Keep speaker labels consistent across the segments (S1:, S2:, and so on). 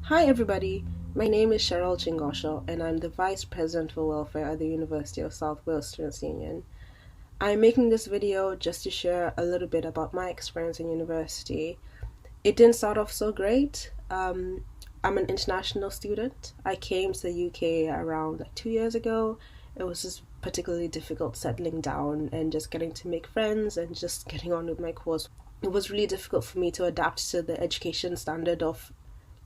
S1: Hi everybody, my name is Cheryl Chingosho and I'm the Vice President for Welfare at the University of South Wales Students' Union. I'm making this video just to share a little bit about my experience in university. It didn't start off so great. I'm an international student. I came to the UK around 2 years ago. It was just particularly difficult settling down and just getting to make friends and just getting on with my course. It was really difficult for me to adapt to the education standard of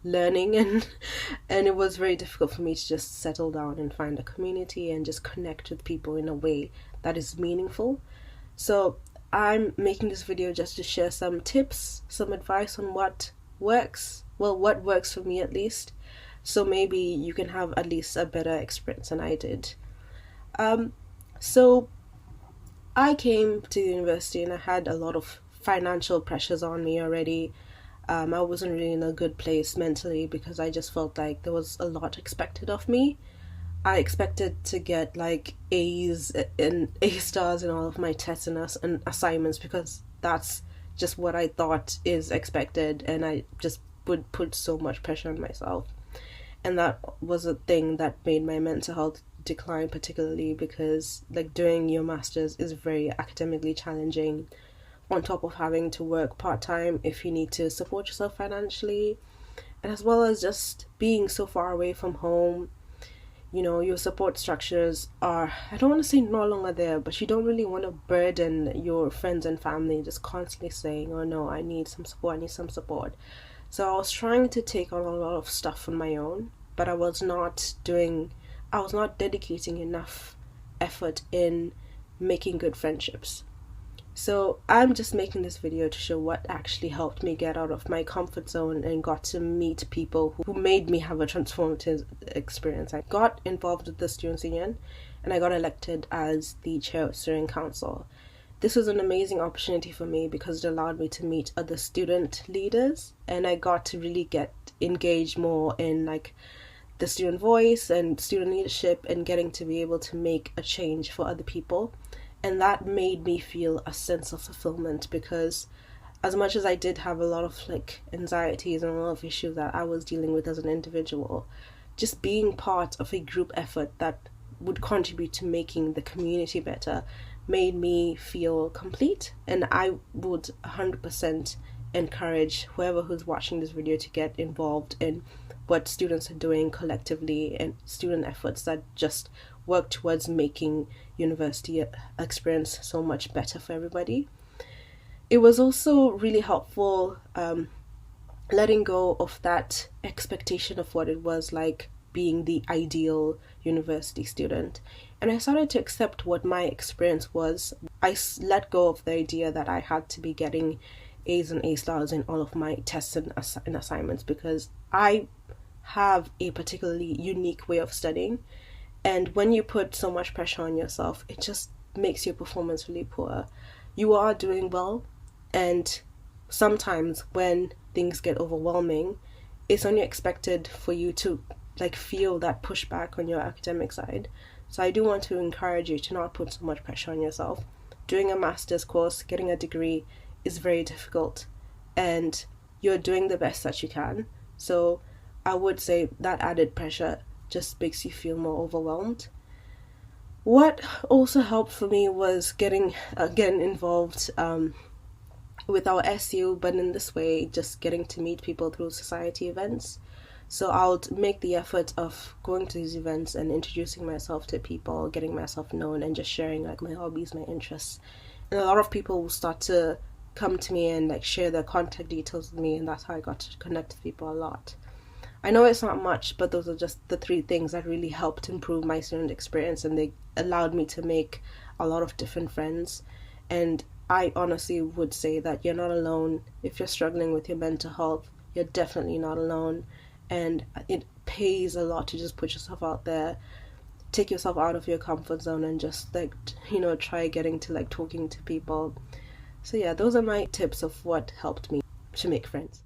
S1: learning and it was very difficult for me to just settle down and find a community and just connect with people in a way that is meaningful. So I'm making this video just to share some tips, some advice on what works, what works for me at least, so maybe you can have at least a better experience than I did. So I came to the university and I had a lot of financial pressures on me already. I wasn't really in a good place mentally because I just felt like there was a lot expected of me. I expected to get like A's and A stars in all of my tests and assignments because that's just what I thought is expected, and I just would put so much pressure on myself. And that was a thing that made my mental health decline, particularly because like doing your master's is very academically challenging, on top of having to work part-time if you need to support yourself financially, and as well as just being so far away from home. Your support structures are, I don't want to say no longer there, but you don't really want to burden your friends and family just constantly saying, oh no, I need some support. So I was trying to take on a lot of stuff on my own, but I was not dedicating enough effort in making good friendships. So I'm just making this video to show what actually helped me get out of my comfort zone and got to meet people who made me have a transformative experience. I got involved with the Students' Union and I got elected as the chair of steering council. This was an amazing opportunity for me because it allowed me to meet other student leaders, and I got to really get engaged more in like the student voice and student leadership and getting to be able to make a change for other people. And that made me feel a sense of fulfillment because as much as I did have a lot of like anxieties and a lot of issues that I was dealing with as an individual, just being part of a group effort that would contribute to making the community better made me feel complete. And I would 100% encourage whoever who's watching this video to get involved in what students are doing collectively and student efforts that just work towards making university experience so much better for everybody. It was also really helpful letting go of that expectation of what it was like being the ideal university student, and I started to accept what my experience was. I let go of the idea that I had to be getting A's and A stars in all of my tests and assignments because I have a particularly unique way of studying, and when you put so much pressure on yourself, it just makes your performance really poor. You are doing well, and sometimes when things get overwhelming, it's only expected for you to like feel that pushback on your academic side. So I do want to encourage you to not put so much pressure on yourself. Doing a master's course, getting a degree is very difficult, and you're doing the best that you can. So I would say that added pressure just makes you feel more overwhelmed. What also helped for me was getting again involved with our SU, but in this way, just getting to meet people through society events. So I would make the effort of going to these events and introducing myself to people, getting myself known, and just sharing like my hobbies, my interests. And a lot of people will start to come to me and like share their contact details with me, and that's how I got to connect with people a lot. I know it's not much, but those are just the 3 things that really helped improve my student experience, and they allowed me to make a lot of different friends. And I honestly would say that you're not alone. If you're struggling with your mental health, you're definitely not alone. And it pays a lot to just put yourself out there, take yourself out of your comfort zone, and just like, try getting to like talking to people. So yeah, those are my tips of what helped me to make friends.